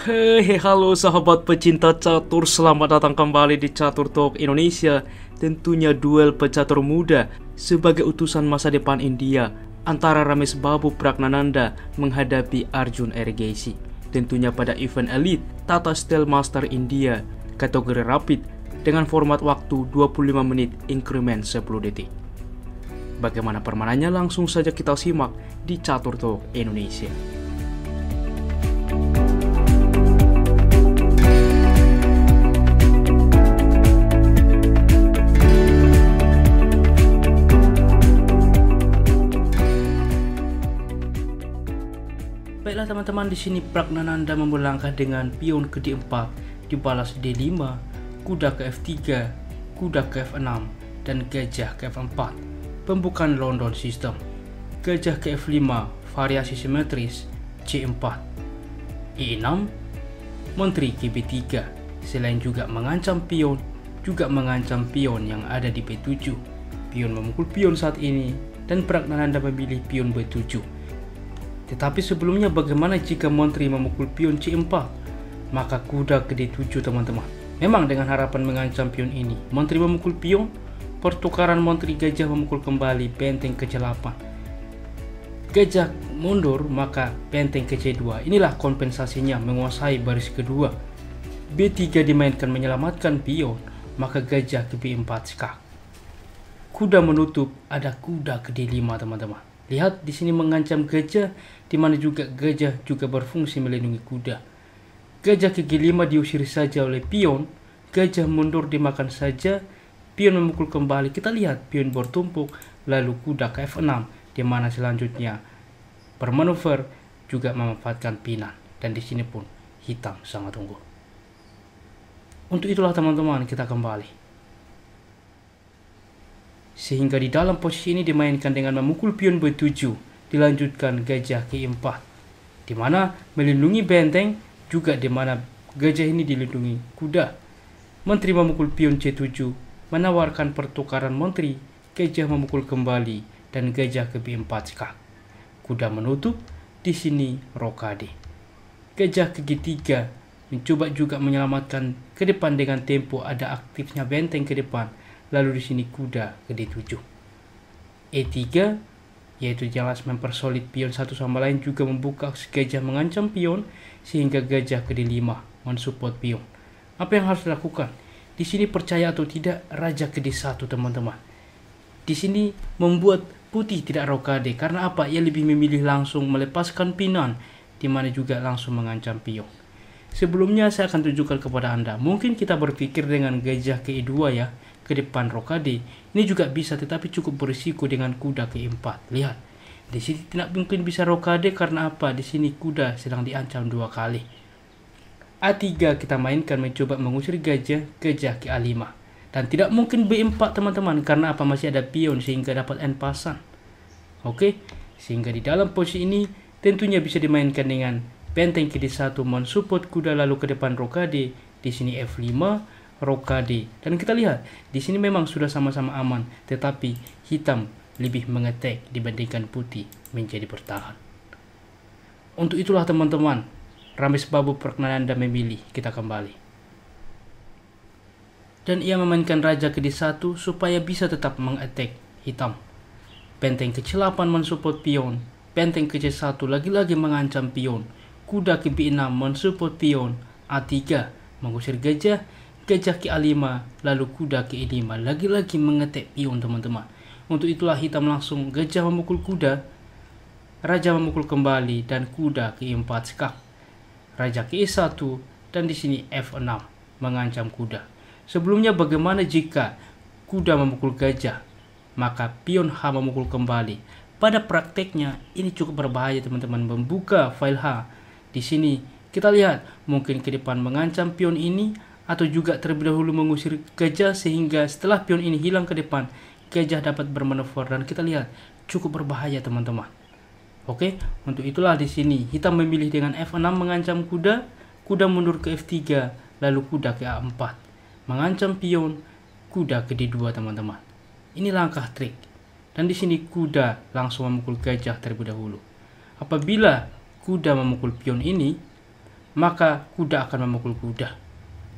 Hei, halo sahabat pecinta catur, selamat datang kembali di Catur Talk Indonesia. Tentunya duel pecatur muda sebagai utusan masa depan India antara Ramesh Babu Pragnananda menghadapi Arjun Ergesi. Tentunya pada event elite Tata Steel Master India kategori rapid dengan format waktu 25 menit increment 10 detik. Bagaimana permainannya, langsung saja kita simak di Catur Talk Indonesia. Baiklah teman-teman, di sini Pragnananda memulai langkah dengan pion ke D4, dibalas D5, kuda ke F3, kuda ke F6, dan gajah ke F4. Pembukaan London System. Gajah ke F5, variasi simetris, C4, E6, menteri ke B3. Selain juga mengancam pion, juga mengancam pion yang ada di B7. Pion memukul pion saat ini, dan Pragnananda memilih pion B7. Tetapi sebelumnya, bagaimana jika menteri memukul pion C4? Maka kuda ke D7 teman-teman. Memang dengan harapan mengancam pion ini, menteri memukul pion, pertukaran menteri gajah memukul kembali benteng ke C8. Gajah mundur, maka benteng ke C2. Inilah kompensasinya menguasai baris kedua. B3 dimainkan menyelamatkan pion, maka gajah ke B4 skak. Kuda menutup, ada kuda ke D5 teman-teman. Lihat di sini mengancam gajah, di mana juga gajah juga berfungsi melindungi kuda. Gajah ke G5 diusir saja oleh pion, gajah mundur dimakan saja, pion memukul kembali. Kita lihat pion bertumpuk, lalu kuda ke F6, di mana selanjutnya bermanuver juga memanfaatkan pinan, dan di sini pun hitam sangat unggul. Untuk itulah teman-teman, kita kembali. Sehingga di dalam posisi ini dimainkan dengan memukul pion B7, dilanjutkan gajah ke E4, di mana melindungi benteng, juga di mana gajah ini dilindungi kuda. Menteri memukul pion C7, menawarkan pertukaran menteri, gajah memukul kembali, dan gajah ke B4 skak. Kuda menutup, di sini rokade. Gajah ke G3, mencoba juga menyelamatkan ke depan dengan tempo ada aktifnya benteng ke depan. Lalu di sini kuda ke D7. E3, yaitu jelas mempersolid pion satu sama lain, juga membuka gajah mengancam pion, sehingga gajah ke D5 mensupport pion. Apa yang harus dilakukan? Di sini percaya atau tidak, raja ke D1 teman-teman. Di sini membuat putih tidak rokade. Karena apa? Ia lebih memilih langsung melepaskan pinan, di mana juga langsung mengancam pion. Sebelumnya saya akan tunjukkan kepada Anda. Mungkin kita berpikir dengan gajah ke E2 ya, ke depan rokade. Ini juga bisa, tetapi cukup berisiko dengan kuda ke E4. Lihat, di sini tidak mungkin bisa rokade karena apa? Di sini kuda sedang diancam 2 kali. A3 kita mainkan mencoba mengusir gajah, gajah ke A5. Dan tidak mungkin B4 teman-teman, karena apa? Masih ada pion sehingga dapat N pasan. Oke, sehingga di dalam posisi ini tentunya bisa dimainkan dengan benteng ke D1 mensupport kuda, lalu ke depan rokade. Di sini F5, rokade, dan kita lihat di sini memang sudah sama-sama aman, tetapi hitam lebih mengetek dibandingkan putih menjadi bertahan. Untuk itulah teman-teman, Ramesh Babu Pragnananda memilih kita kembali, dan ia memainkan raja ke D1 supaya bisa tetap mengetek hitam. Benteng ke C8 mensupport pion, benteng ke C1 lagi-lagi mengancam pion, kuda ke B6 mensupport pion, A3 mengusir gajah, gajah ke A5, lalu kuda ke E5, lagi-lagi mengetek pion teman-teman. Untuk itulah hitam langsung gajah memukul kuda, raja memukul kembali, dan kuda ke E4 skak. Raja ke E1, dan di sini F6 mengancam kuda. Sebelumnya bagaimana jika kuda memukul gajah, maka pion H memukul kembali. Pada prakteknya ini cukup berbahaya teman-teman, membuka file H. Di sini kita lihat mungkin ke depan mengancam pion ini, atau juga terlebih dahulu mengusir gajah, sehingga setelah pion ini hilang ke depan, gajah dapat bermanuver, dan kita lihat cukup berbahaya teman-teman. Oke, untuk itulah di sini hitam memilih dengan F6 mengancam kuda, kuda mundur ke F3, lalu kuda ke A4 mengancam pion, kuda ke D2 teman-teman. Ini langkah trik, dan di sini kuda langsung memukul gajah terlebih dahulu. Apabila kuda memukul pion ini, maka kuda akan memukul kuda.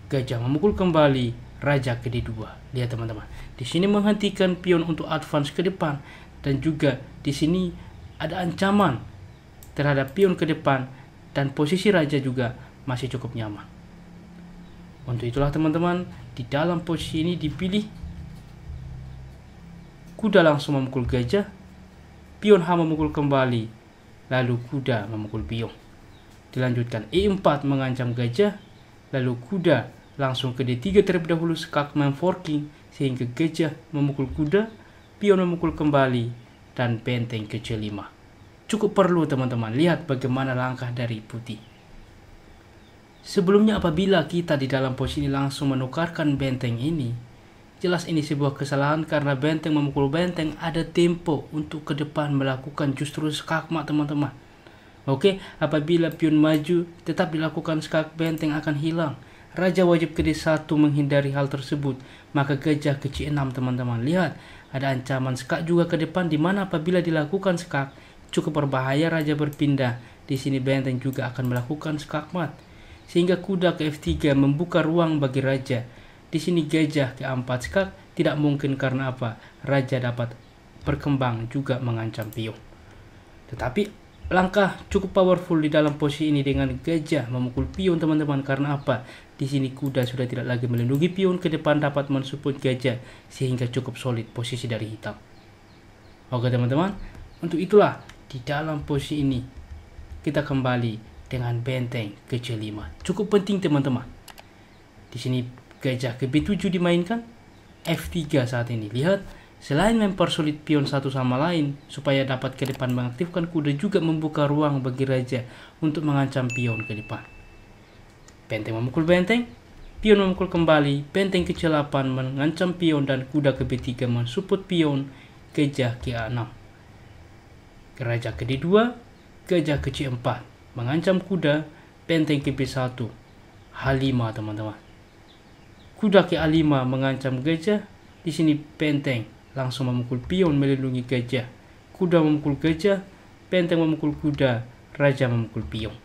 Gajah memukul kembali, raja ke D2. Lihat teman-teman, di sini menghentikan pion untuk advance ke depan, dan juga di sini ada ancaman terhadap pion ke depan, dan posisi raja juga masih cukup nyaman. Untuk itulah teman-teman, di dalam posisi ini dipilih kuda langsung memukul gajah, pion H memukul kembali, lalu kuda memukul pion. Dilanjutkan E4 mengancam gajah, lalu kuda langsung ke D3 terlebih dahulu, skak main forking sehingga gajah memukul kuda, pion memukul kembali, dan benteng ke C5. Cukup perlu teman-teman lihat bagaimana langkah dari putih. Sebelumnya apabila kita di dalam posisi ini langsung menukarkan benteng ini, jelas ini sebuah kesalahan karena benteng memukul benteng ada tempo untuk ke depan melakukan justru skakmat teman-teman. Oke, apabila pion maju tetap dilakukan skak, benteng akan hilang. Raja wajib ke D1 menghindari hal tersebut, maka gajah ke C6 teman-teman. Lihat, ada ancaman skak juga ke depan, di mana apabila dilakukan skak cukup berbahaya raja berpindah. Di sini benteng juga akan melakukan skakmat, sehingga kuda ke F3 membuka ruang bagi raja. Di sini gajah ke A4 skak tidak mungkin karena apa? Raja dapat berkembang juga mengancam pion. Tetapi langkah cukup powerful di dalam posisi ini dengan gajah memukul pion teman-teman, karena apa? Di sini kuda sudah tidak lagi melindungi pion ke depan, dapat mensupport gajah sehingga cukup solid posisi dari hitam. Oke teman-teman, untuk itulah di dalam posisi ini kita kembali dengan benteng ke C5. Cukup penting teman-teman. Di sini gajah ke B7 dimainkan, F3 saat ini. Lihat, selain mempersulit pion satu sama lain supaya dapat ke depan mengaktifkan kuda, juga membuka ruang bagi raja untuk mengancam pion ke depan. Benteng memukul benteng, pion memukul kembali, benteng ke C8 mengancam pion, dan kuda ke B3 mensupport pion, gajah ke A6. Raja ke D2, gajah ke C4 mengancam kuda, benteng ke B1, H5 teman-teman. Kuda ke A5 mengancam gajah, di sini benteng langsung memukul pion melindungi gajah. Kuda memukul gajah, benteng memukul kuda, raja memukul pion.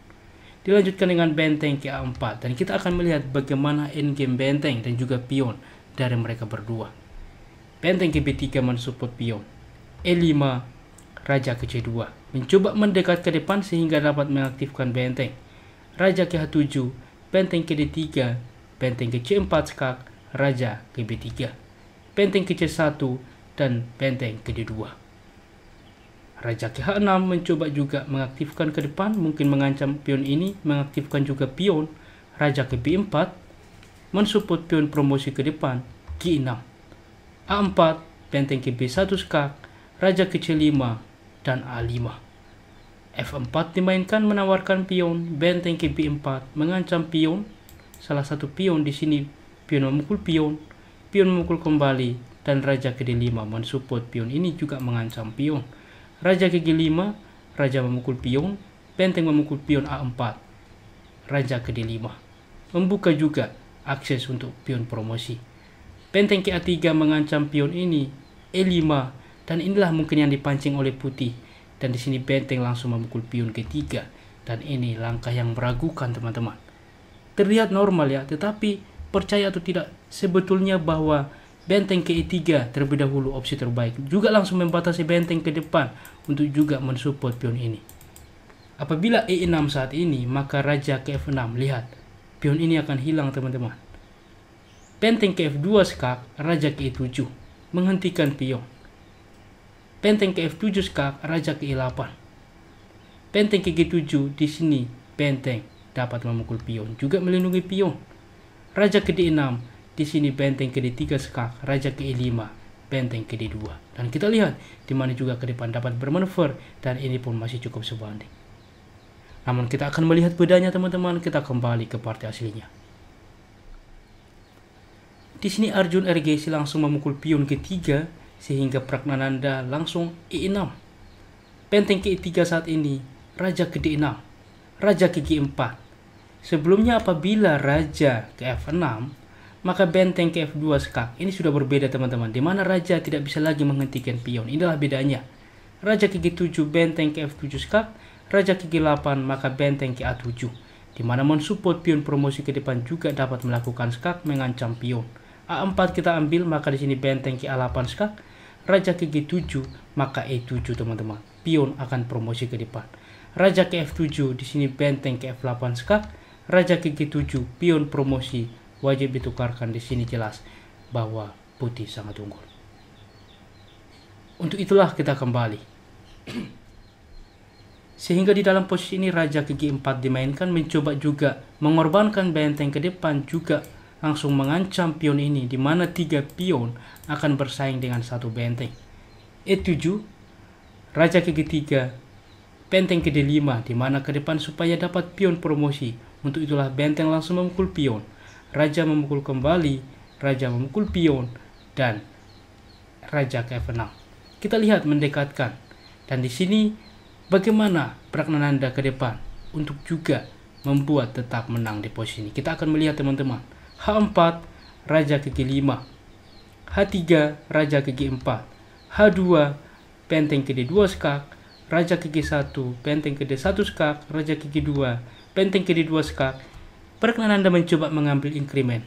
Dilanjutkan dengan benteng ke A4, dan kita akan melihat bagaimana endgame benteng dan juga pion dari mereka berdua. Benteng ke B3 mensupport pion, E5, raja ke C2 mencoba mendekat ke depan sehingga dapat mengaktifkan benteng. Raja ke H7, benteng ke D3, benteng ke C4 skak, raja ke B3, benteng ke C1, dan benteng ke D2. Raja ke H6 mencoba juga mengaktifkan ke depan, mungkin mengancam pion ini, mengaktifkan juga pion. Raja ke B4 mensupport pion promosi ke depan, G6. A4, benteng ke B1 skak, raja ke C5, dan A5. F4 dimainkan menawarkan pion, benteng ke B4 mengancam pion. Salah satu pion di sini pion memukul pion memukul kembali, dan raja ke D5 mensupport pion ini juga mengancam pion. Raja ke G5, raja memukul pion, benteng memukul pion A4, raja ke D5 membuka juga akses untuk pion promosi. Benteng ke A3 mengancam pion ini, E5, dan inilah mungkin yang dipancing oleh putih. Dan di sini benteng langsung memukul pion ketiga, dan ini langkah yang meragukan teman-teman. Terlihat normal ya, tetapi percaya atau tidak, sebetulnya bahwa benteng ke E3 terlebih dahulu opsi terbaik, juga langsung membatasi benteng ke depan untuk juga mensupport pion ini. Apabila E6 saat ini, maka raja ke F6. Lihat, pion ini akan hilang teman-teman. Benteng ke F2 skak, raja ke E7 menghentikan pion. Benteng ke F7 skak, raja ke E8. Benteng ke G7, di sini benteng dapat memukul pion, juga melindungi pion. Raja ke D6, di sini benteng ke D3 skak, raja ke E5, benteng ke D2. Dan kita lihat di mana juga ke depan dapat bermanuver, dan ini pun masih cukup sebanding. Namun kita akan melihat bedanya teman-teman, kita kembali ke partai aslinya. Di sini Arjun RGC langsung memukul pion ketiga, sehingga Pragnananda langsung E6. Benteng ke E3 saat ini, raja ke D6, raja ke G4. Sebelumnya apabila raja ke F6, maka benteng ke F2 skak. Ini sudah berbeda teman-teman, di mana raja tidak bisa lagi menghentikan pion. Inilah bedanya. Raja ke G7, benteng ke F7 skak, raja ke G8, maka benteng ke A7. di mana mensupport pion promosi ke depan juga dapat melakukan skak mengancam pion. A4 kita ambil, maka di sini benteng ke A8 skak, raja ke G7, maka E7 teman-teman. Pion akan promosi ke depan. Raja ke F7, di sini benteng ke F8 skak, raja ke G7, pion promosi, wajib ditukarkan. Di sini jelas bahwa putih sangat unggul. Untuk itulah kita kembali. Sehingga di dalam posisi ini raja ke G4 dimainkan, mencoba juga mengorbankan benteng ke depan, juga langsung mengancam pion ini, di mana 3 pion akan bersaing dengan 1 benteng. E7, raja ke G3, benteng ke D5, di mana ke depan supaya dapat pion promosi. Untuk itulah benteng langsung memukul pion, raja memukul kembali, raja memukul pion, dan raja ke F6. Kita lihat mendekatkan, dan di sini bagaimana Pragnananda ke depan untuk juga membuat tetap menang di posisi ini. Kita akan melihat teman-teman. H4, raja ke G5, H3, raja ke G4, H2, benteng ke D2 skak, raja ke G1, benteng ke D1 skak, raja ke G2, benteng ke D2 skak. Pragnananda mencoba mengambil inkrimen,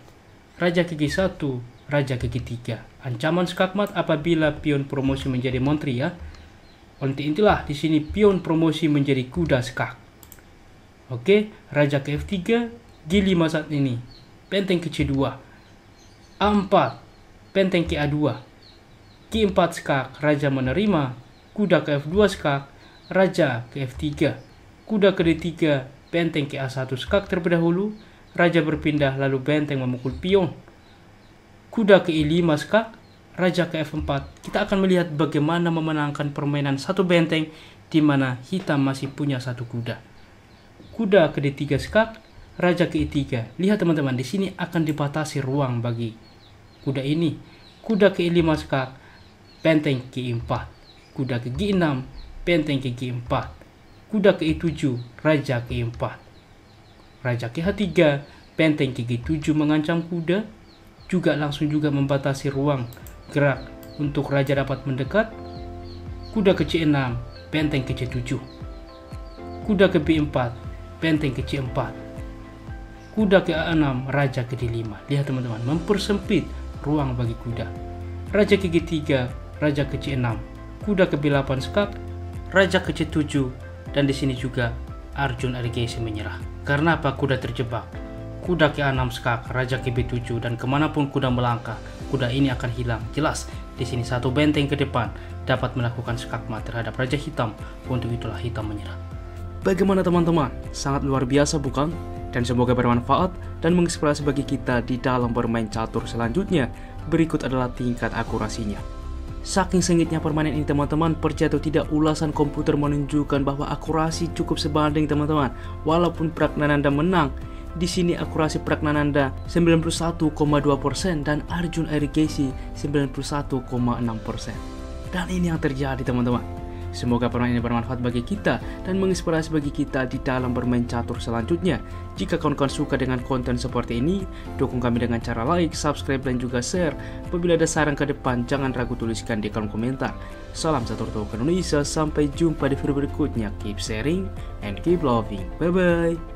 raja ke G1, raja ke G3. Ancaman skakmat apabila pion promosi menjadi montri ya. Oleh itulah di sini pion promosi menjadi kuda skak. Oke, raja ke F3, G5 saat ini, benteng ke C2, A4, benteng ke A2, G4 skak, raja menerima, kuda ke F2 skak, raja ke F3, kuda ke D3, benteng ke A1 skak terlebih dahulu, raja berpindah lalu benteng memukul pion, kuda ke E5 skak, raja ke F4. Kita akan melihat bagaimana memenangkan permainan 1 benteng di mana hitam masih punya 1 kuda. Kuda ke D3 skak, raja ke E3. Lihat teman-teman, di sini akan dibatasi ruang bagi kuda ini. Kuda ke E5 skak, benteng ke E4. Kuda ke G6, benteng ke G4. Kuda ke E7, raja ke E4. Raja ke H3, benteng ke G7 mengancam kuda, juga langsung juga membatasi ruang gerak untuk raja dapat mendekat. Kuda ke C6, benteng ke C7. Kuda ke B4, benteng ke C4. Kuda ke A6, raja ke D5. Lihat teman-teman, mempersempit ruang bagi kuda. Raja ke G3, raja ke C6. Kuda ke B8 skak, raja ke C7, dan di sini juga Arjun Erigeshi menyerah. Karena apa? Kuda terjebak. Kuda ke A6 skak, raja ke B7, dan kemanapun kuda melangkah, kuda ini akan hilang. Jelas di sini 1 benteng ke depan dapat melakukan skakmat terhadap raja hitam. Untuk itulah hitam menyerah. Bagaimana teman-teman? Sangat luar biasa bukan? Dan semoga bermanfaat dan menginspirasi bagi kita di dalam bermain catur selanjutnya. Berikut adalah tingkat akurasinya. Saking sengitnya permainan ini teman-teman, percaya atau tidak, ulasan komputer menunjukkan bahwa akurasi cukup sebanding teman-teman. Walaupun Pragnananda menang, di sini akurasi Pragnananda 91,2% dan Arjun Erigeshi 91,6%. Dan ini yang terjadi teman-teman. Semoga permainan ini bermanfaat bagi kita dan menginspirasi bagi kita di dalam bermain catur selanjutnya. Jika kawan-kawan suka dengan konten seperti ini, dukung kami dengan cara like, subscribe, dan juga share. Apabila ada saran ke depan, jangan ragu tuliskan di kolom komentar. Salam Catur Talk Indonesia, sampai jumpa di video berikutnya. Keep sharing and keep loving. Bye-bye.